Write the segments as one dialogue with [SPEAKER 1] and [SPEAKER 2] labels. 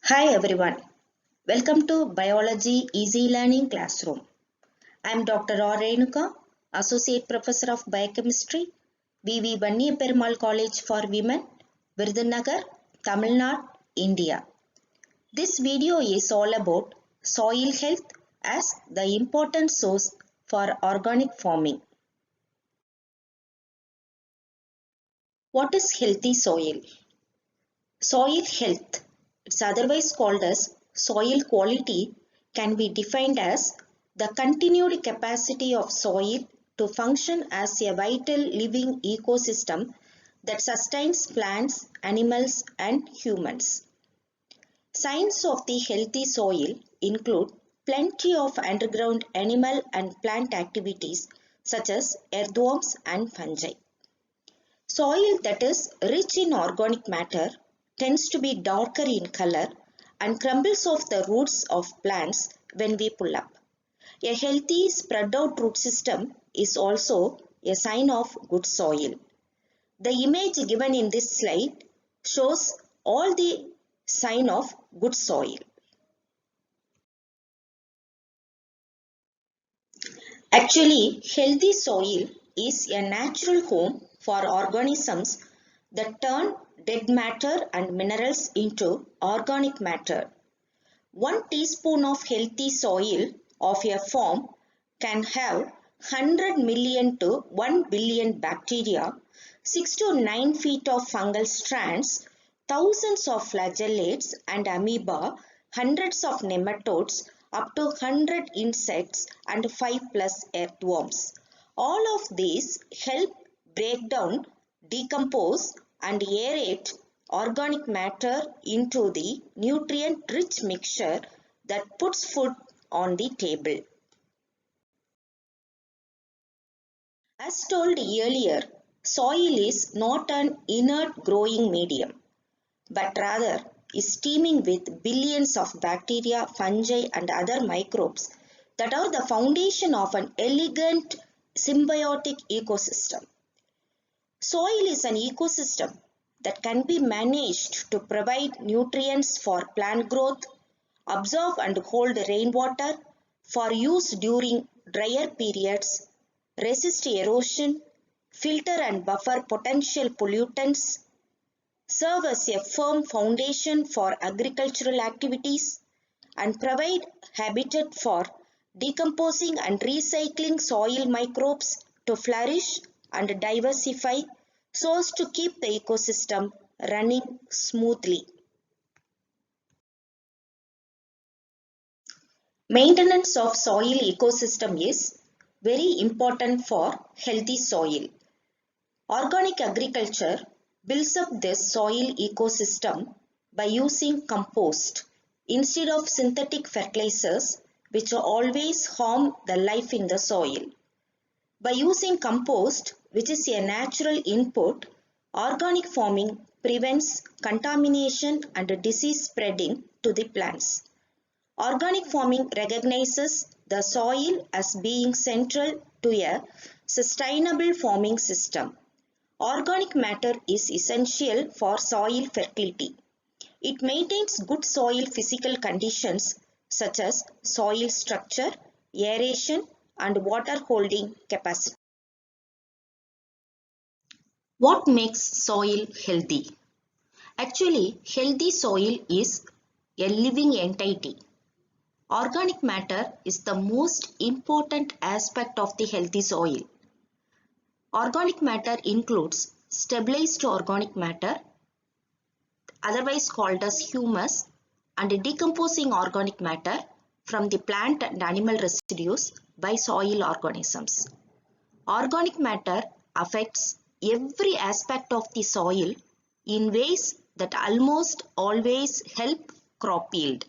[SPEAKER 1] Hi everyone, welcome to Biology Easy Learning Classroom. I am Dr. R. Renuka, Associate Professor of Biochemistry, V.V. Vanniya Perumal College for Women, Virudhunagar, Tamil Nadu, India. This video is all about soil health as the important source for organic farming. What is healthy soil? Soil health, it's otherwise called as soil quality, can be defined as the continued capacity of soil to function as a vital living ecosystem that sustains plants, animals, and humans. Signs of the healthy soil include plenty of underground animal and plant activities such as earthworms and fungi. Soil that is rich in organic matter tends to be darker in color and crumbles off the roots of plants when we pull up. A healthy spread out root system is also a sign of good soil. The image given in this slide shows all the sign of good soil. Actually, healthy soil is a natural home for organisms that turn dead matter and minerals into organic matter. 1 teaspoon of healthy soil of a farm can have 100 million to 1 billion bacteria, 6 to 9 feet of fungal strands, thousands of flagellates and amoeba, hundreds of nematodes, up to 100 insects and 5 plus earthworms. All of these help break down, decompose and aerate organic matter into the nutrient-rich mixture that puts food on the table. As told earlier, soil is not an inert growing medium, but rather is teeming with billions of bacteria, fungi and other microbes that are the foundation of an elegant symbiotic ecosystem. Soil is an ecosystem that can be managed to provide nutrients for plant growth, absorb and hold rainwater for use during drier periods, resist erosion, filter and buffer potential pollutants, serve as a firm foundation for agricultural activities, and provide habitat for decomposing and recycling soil microbes to flourish and diversify so as to keep the ecosystem running smoothly. Maintenance of soil ecosystem is very important for healthy soil. Organic agriculture builds up this soil ecosystem by using compost instead of synthetic fertilizers which always harm the life in the soil. By using compost, which is a natural input, organic farming prevents contamination and disease spreading to the plants. Organic farming recognizes the soil as being central to a sustainable farming system. Organic matter is essential for soil fertility. It maintains good soil physical conditions such as soil structure, aeration, and water holding capacity. What makes soil healthy? Actually, healthy soil is a living entity. Organic matter is the most important aspect of the healthy soil. Organic matter includes stabilized organic matter, otherwise called as humus, and decomposing organic matter from the plant and animal residues by soil organisms. Organic matter affects every aspect of the soil in ways that almost always help crop yield.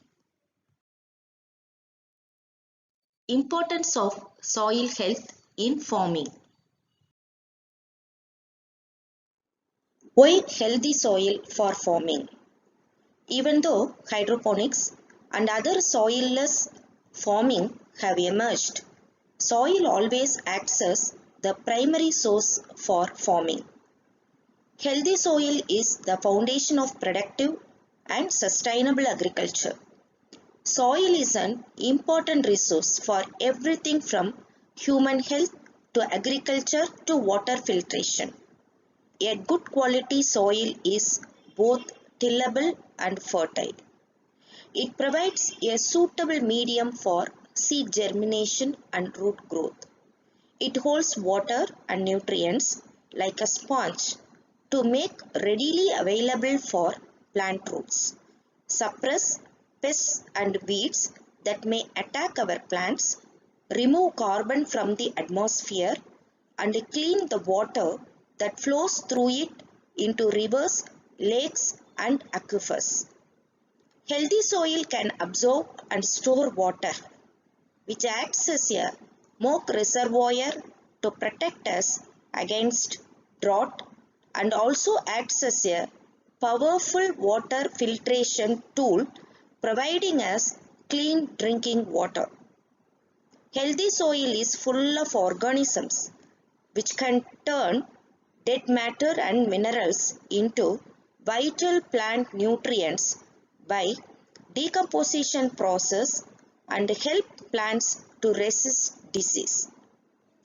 [SPEAKER 1] Importance of soil health in farming. Why healthy soil for farming? Even though hydroponics and other soilless farming have emerged, soil always acts as the primary source for farming. Healthy soil is the foundation of productive, and sustainable agriculture. Soil is an important resource for everything from human health to agriculture to water filtration. A good quality soil is both tillable and fertile. It provides a suitable medium for seed germination and root growth. It holds water and nutrients like a sponge to make readily available for plant roots, suppress pests and weeds that may attack our plants, remove carbon from the atmosphere, and clean the water that flows through it into rivers, lakes, and aquifers. Healthy soil can absorb and store water, which acts as a mock reservoir to protect us against drought and also acts as a powerful water filtration tool, providing us clean drinking water. Healthy soil is full of organisms which can turn dead matter and minerals into vital plant nutrients by decomposition process and help plants to resist disease.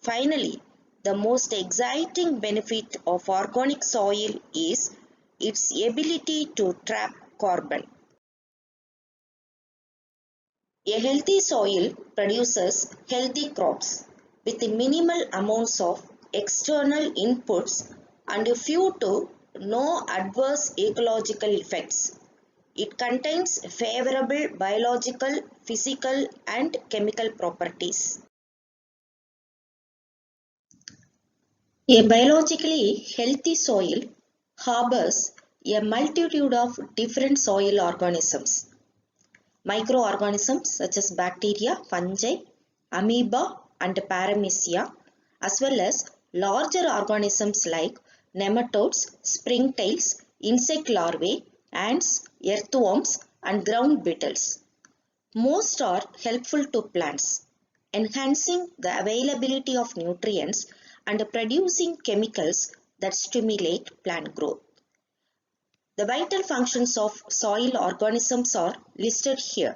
[SPEAKER 1] Finally, the most exciting benefit of organic soil is its ability to trap carbon. A healthy soil produces healthy crops with minimal amounts of external inputs and few to no adverse ecological effects. It contains favorable biological, physical, and chemical properties. A biologically healthy soil harbors a multitude of different soil organisms. Microorganisms such as bacteria, fungi, amoeba, and paramecia, as well as larger organisms like nematodes, springtails, insect larvae, ants, earthworms, and ground beetles. Most are helpful to plants, enhancing the availability of nutrients and producing chemicals that stimulate plant growth. The vital functions of soil organisms are listed here: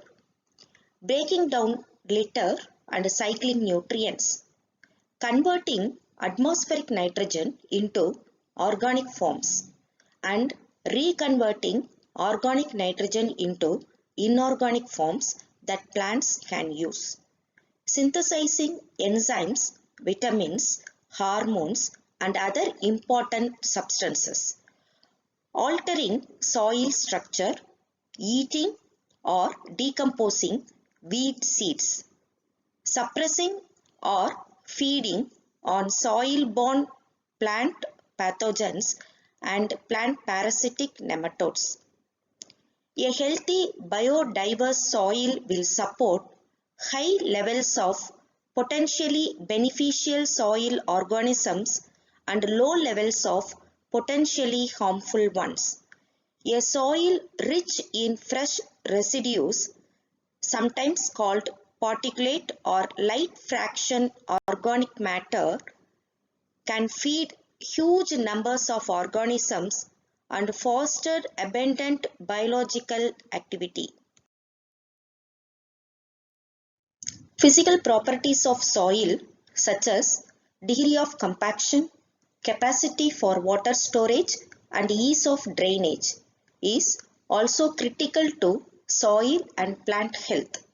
[SPEAKER 1] breaking down litter and cycling nutrients, converting atmospheric nitrogen into organic forms, and reconverting organic nitrogen into inorganic forms that plants can use, synthesizing enzymes, vitamins, hormones, and other important substances, altering soil structure, eating or decomposing weed seeds, suppressing or feeding on soil-borne plant pathogens and plant parasitic nematodes. A healthy biodiverse soil will support high levels of potentially beneficial soil organisms and low levels of potentially harmful ones. A soil rich in fresh residues, sometimes called particulate or light fraction organic matter, can feed huge numbers of organisms and foster abundant biological activity. Physical properties of soil such as degree of compaction, capacity for water storage, and ease of drainage is also critical to soil and plant health.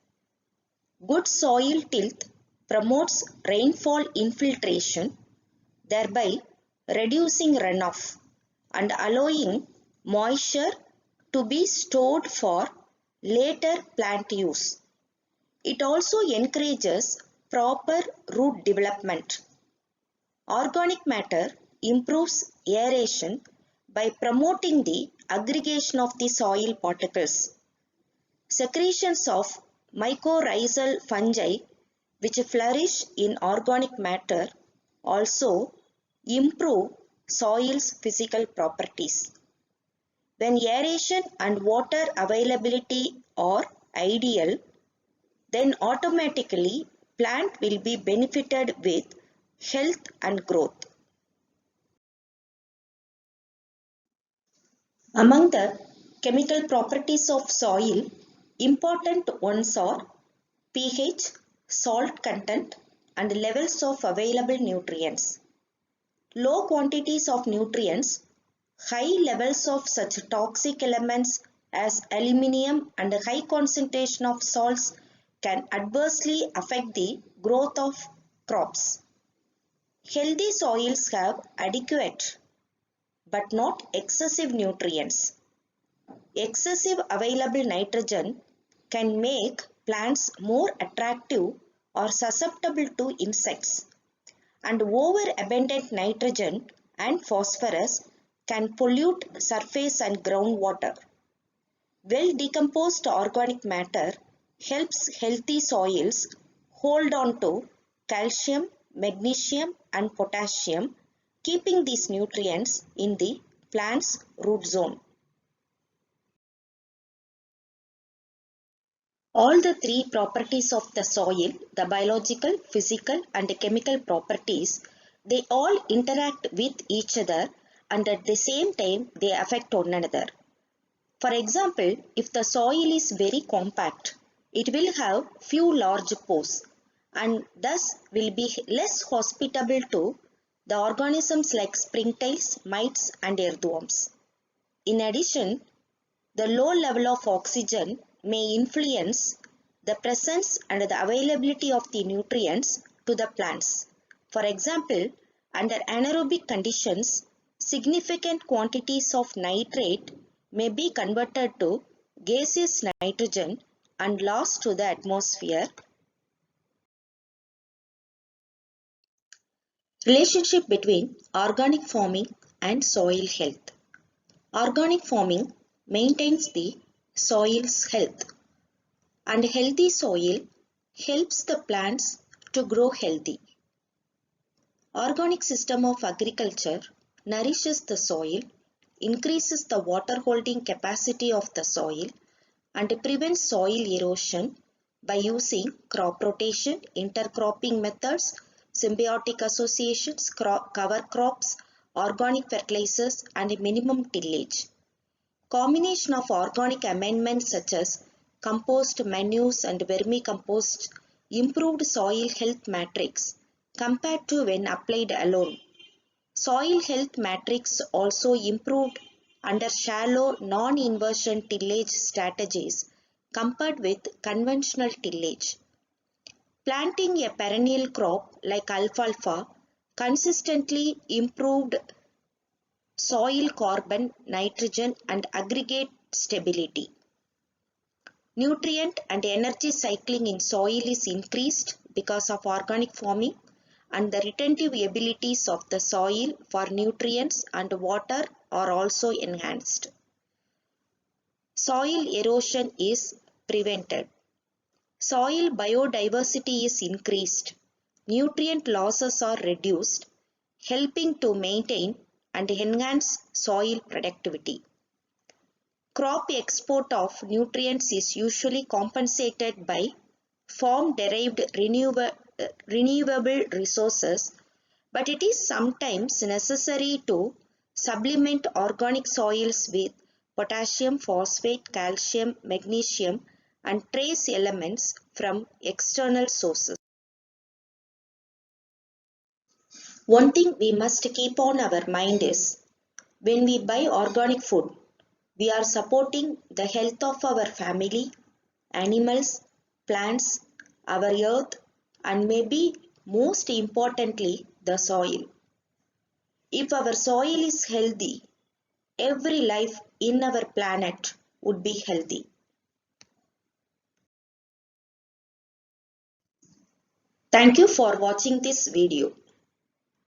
[SPEAKER 1] Good soil tilth promotes rainfall infiltration, thereby reducing runoff and allowing moisture to be stored for later plant use. It also encourages proper root development. Organic matter improves aeration by promoting the aggregation of the soil particles. Secretions of mycorrhizal fungi which flourish in organic matter also improve soil's physical properties. When aeration and water availability are ideal, then automatically plant will be benefited with health and growth. Among the Chemical properties of soil. Important ones are pH, salt content, and levels of available nutrients. Low quantities of nutrients, high levels of such toxic elements as aluminium and a high concentration of salts can adversely affect the growth of crops. Healthy soils have adequate but not excessive nutrients. Excessive available nitrogen can make plants more attractive or susceptible to insects, and overabundant nitrogen and phosphorus can pollute surface and groundwater. Well decomposed organic matter helps healthy soils hold on to calcium, magnesium and potassium, keeping these nutrients in the plant's root zone. All the three properties of the soil, the biological, physical and chemical properties, they all interact with each other and at the same time they affect one another. For example, if the soil is very compact, it will have few large pores and thus will be less hospitable to the organisms like springtails, mites and earthworms. In addition, the low level of oxygen may influence the presence and the availability of the nutrients to the plants. For example, under anaerobic conditions, significant quantities of nitrate may be converted to gaseous nitrogen and lost to the atmosphere. Relationship between organic farming and soil health. Organic farming maintains the soil's health, and healthy soil helps the plants to grow healthy. Organic system of agriculture nourishes the soil, increases the water holding capacity of the soil and prevents soil erosion by using crop rotation, intercropping methods, symbiotic associations, cover crops, organic fertilizers and minimum tillage. Combination of organic amendments such as compost, manures and vermicompost improved soil health matrix compared to when applied alone. Soil health matrix also improved under shallow non-inversion tillage strategies compared with conventional tillage. Planting a perennial crop like alfalfa consistently improved soil carbon, nitrogen and aggregate stability. Nutrient and energy cycling in soil is increased because of organic farming, and the retentive abilities of the soil for nutrients and water are also enhanced. Soil erosion is prevented. Soil biodiversity is increased. Nutrient losses are reduced, helping to maintain and enhance soil productivity. Crop export of nutrients is usually compensated by farm-derived renewable resources, but it is sometimes necessary to supplement organic soils with potassium, phosphate, calcium, magnesium and trace elements from external sources. One thing we must keep on our mind is, when we buy organic food, we are supporting the health of our family, animals, plants, our earth, and maybe most importantly, the soil. If our soil is healthy, every life in our planet would be healthy. Thank you for watching this video.